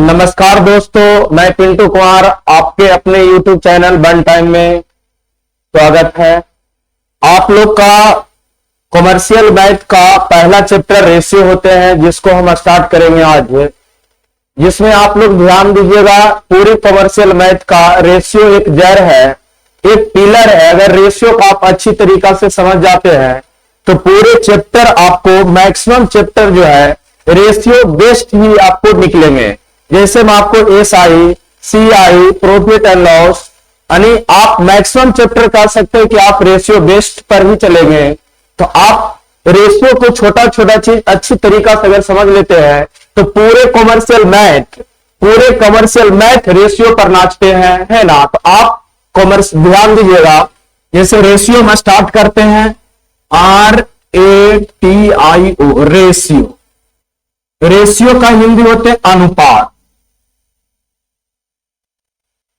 नमस्कार दोस्तों, मैं पिंटू कुमार आपके अपने YouTube चैनल वन टाइम में स्वागत है। आप लोग का कॉमर्शियल मैथ का पहला चैप्टर रेशियो होते हैं, जिसको हम स्टार्ट करेंगे आज, जिसमें आप लोग ध्यान दीजिएगा। पूरी कॉमर्शियल मैथ का रेशियो एक जड़ है, एक पिलर है। अगर रेशियो को आप अच्छी तरीका से समझ जाते हैं तो पूरे चैप्टर आपको, मैक्सिमम चैप्टर जो है रेशियो बेस्ड ही आपको निकलेंगे। जैसे मैं आपको SI, CI, profit and loss, यानी आप मैक्सिमम चैप्टर कह सकते हैं कि आप रेशियो बेस्ड पर ही चलेंगे। तो आप रेशियो को छोटा छोटा चीज अच्छी तरीका से अगर समझ लेते हैं तो पूरे कॉमर्शियल मैथ रेशियो पर नाचते हैं, है ना। तो आप कॉमर्स ध्यान दीजिएगा। जैसे रेशियो में स्टार्ट करते हैं, RATIO, रेशियो। रेशियो का हिंदी होते हैं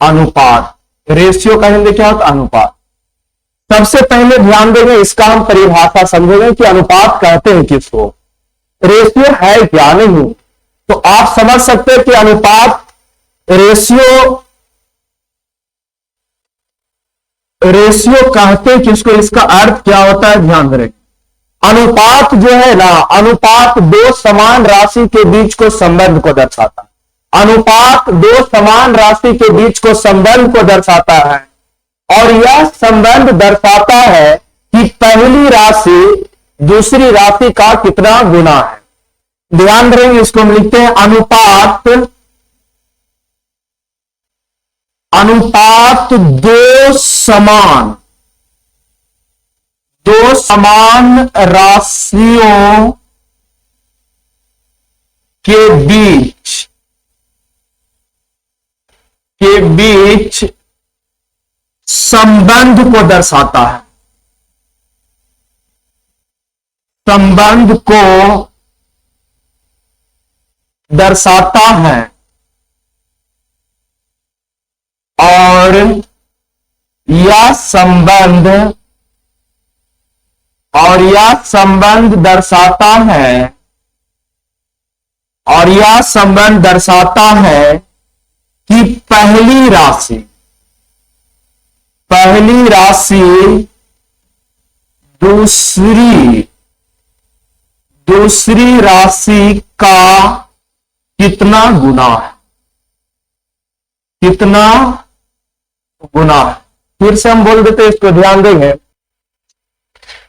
अनुपात। रेशियो का हिंदी क्या होता है? अनुपात। सबसे पहले ध्यान देंगे, इसका हम परिभाषा समझेंगे कि अनुपात कहते हैं किसको, रेशियो है क्या नहीं। तो आप समझ सकते हैं कि अनुपात रेशियो कहते हैं किसको, इसका अर्थ क्या होता है ध्यान दें। अनुपात जो है ना, अनुपात दो समान राशि के बीच को संबंध को दर्शाता है। अनुपात दो समान राशि के बीच को संबंध को दर्शाता है, और यह संबंध दर्शाता है कि पहली राशि दूसरी राशि का कितना गुना है। ध्यान रखेंगे, इसको हम लिखते हैं अनुपात दो समान राशियों के बीच संबंध को दर्शाता है। संबंध को दर्शाता है, और यह संबंध दर्शाता है कि पहली राशि दूसरी राशि का कितना गुना है। फिर से हम बोल देते हैं, इसको ध्यान देंगे।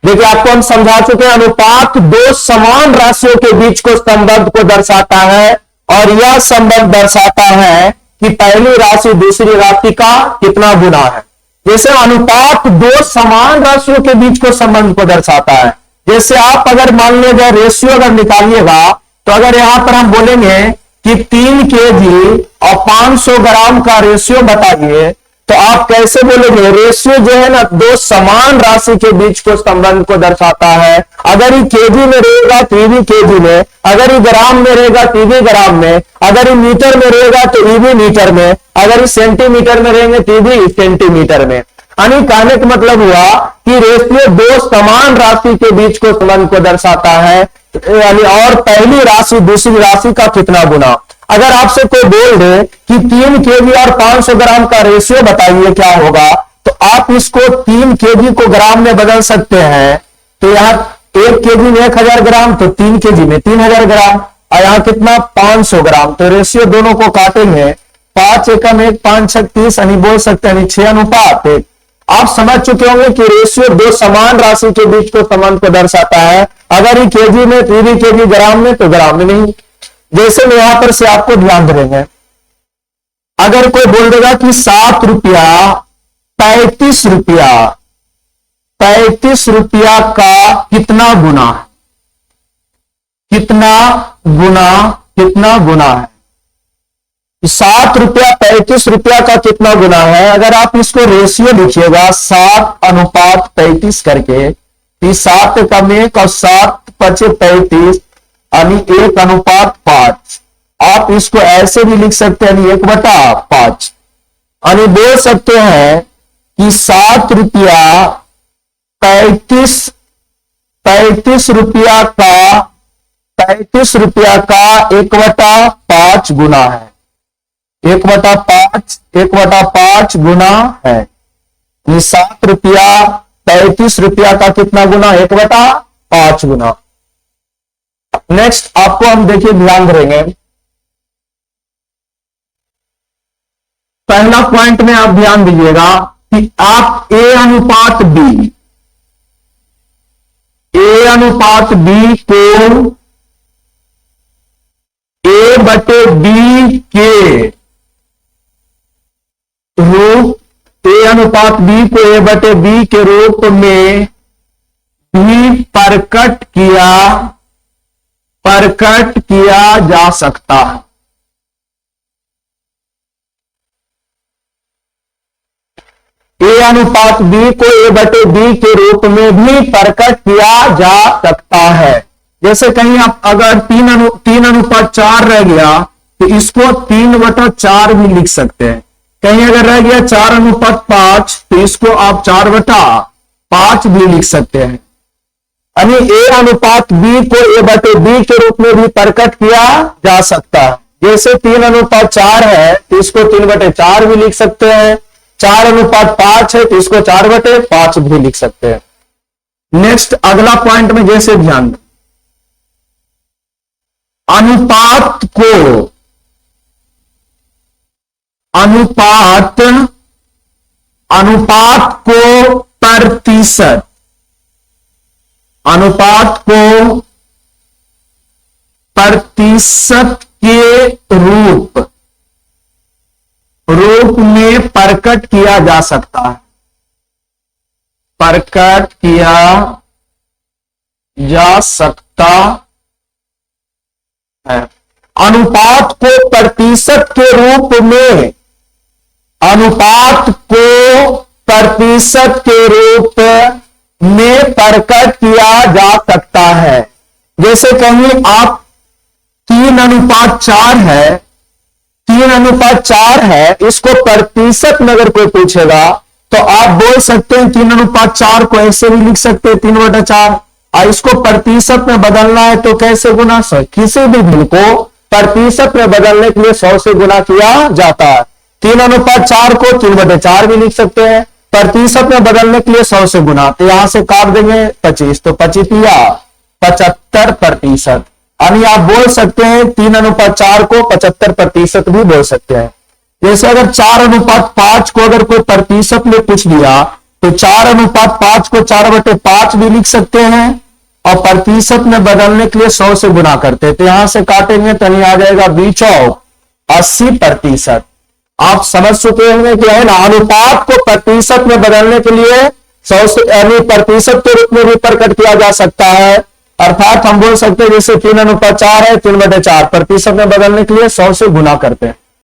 देखिए, आपको हम समझा चुके हैं, अनुपात दो समान राशियों के बीच को संबंध को दर्शाता है, और यह संबंध दर्शाता है कि पहली राशि दूसरी राशि का कितना गुना है। जैसे अनुपात दो समान राशियों के बीच को संबंध को दर्शाता है। जैसे आप अगर मान लीजिए रेशियो अगर निकालिएगा, तो अगर यहां पर हम बोलेंगे कि 3 केजी और 500 ग्राम का रेशियो बताइए, तो आप कैसे बोलेंगे? रेशियो जो है ना, दो समान राशि के बीच को संबंध को दर्शाता है। अगर ये केजी में रहेगा तो ये भी केजी में, अगर ये ग्राम में रहेगा तो ये भी ग्राम में, अगर ये मीटर में रहेगा तो ये भी मीटर में, अगर ये सेंटीमीटर में रहेंगे तो ये भी सेंटीमीटर में। यानी कहने का मतलब हुआ कि रेशियो दो समान राशि के बीच को संबंध को दर्शाता है, यानी और पहली राशि दूसरी राशि का कितना गुना। अगर आपसे कोई बोल दे कि 3 केजी और 500 ग्राम का रेशियो बताइए क्या होगा, तो आप इसको 3 केजी को ग्राम में बदल सकते हैं। तो यहाँ 1 केजी में 1000 ग्राम, तो 3 केजी में 3000 ग्राम, और यहाँ कितना 500 ग्राम। तो रेशियो दोनों को काटेंगे, 5 एकम 1, 5 6 30, यानी बोल सकते हैं 6 अनुपात 1। आप समझ चुके होंगे कि रेशियो दो समान राशि के बीच को संबंध को दर्शाता है। अगर ये केजी में तो ये केजी, ग्राम में तो ग्राम में नहीं। जैसे मैं यहां पर से आपको ध्यान देंगे, अगर कोई बोल देगा कि 7 रुपया 35 रुपया का कितना गुना है, कितना गुना है, 7 रुपया 35 रुपया का कितना गुना है। अगर आप इसको रेशियो लिखिएगा 7:35 करके, 7 कम 1 और 7 5 35, यानी 1:5। आप इसको ऐसे भी लिख सकते हैं 1/5, यानी बोल सकते हैं कि 7 रुपया 35 रुपया का 1/5 गुना है। 1/5, 1/5 गुना है। ये 7 रुपया 35 रुपया का कितना गुना? 1/5 गुना। नेक्स्ट आपको हम देखिए ध्यान करेंगे, पहला पॉइंट में आप ध्यान दीजिएगा कि आप A/B, A/B को A/B के रूप, A/B को A/B के रूप में भी प्रकट किया जा सकता है। A/B को A/B के रूप में भी प्रकट किया जा सकता है। जैसे कहीं आप अगर 3:4 रह गया तो इसको 3/4 भी लिख सकते हैं। कहीं अगर रह गया 4:5 तो इसको आप 4/5 भी लिख सकते हैं। यानी A/B को A/B के रूप में भी प्रकट किया जा सकता है। जैसे 3:4 है तो इसको 3/4 भी लिख सकते हैं, 4:5 है तो इसको 4/5 भी लिख सकते हैं। नेक्स्ट अगला पॉइंट में जैसे ध्यान दें, अनुपात को प्रतिशत के रूप में प्रकट किया जा सकता है। प्रकट किया जा सकता है। अनुपात को प्रतिशत के रूप में, अनुपात को प्रतिशत के रूप में प्रकट किया जा सकता है। जैसे कहीं आप 3:4 है, 3:4 है, इसको प्रतिशत में अगर कोई पूछेगा तो आप बोल सकते हैं 3:4 को ऐसे भी लिख सकते हैं 3/4। और इसको प्रतिशत में बदलना है तो कैसे गुना? किसी भी भिन्न को प्रतिशत में बदलने के लिए 100 से गुना किया जाता है। 3:4 को 3/4 भी लिख सकते हैं, प्रतिशत में बदलने के लिए 100 से गुना, तो यहां से काट देंगे 25, तो 75%। यानी आप बोल सकते हैं 3:4 को 75% भी बोल सकते हैं। जैसे अगर 4:5 को अगर कोई प्रतिशत में पूछ लिया तो 4:5 को 4/5 भी लिख सकते हैं और प्रतिशत में बदलने के लिए 100 से गुना करते हैं, तो यहां से काटेंगे तो नहीं आ जाएगा 80%। आप समझ चुके होंगे कि है ना, अनुपात को प्रतिशत में बदलने के लिए 100 से यानी प्रतिशत के रूप में भी प्रकट किया जा सकता है। अर्थात हम बोल सकते हैं जैसे 3:4 है, 3/4 प्रतिशत में बदलने के लिए 100 से गुना करते हैं।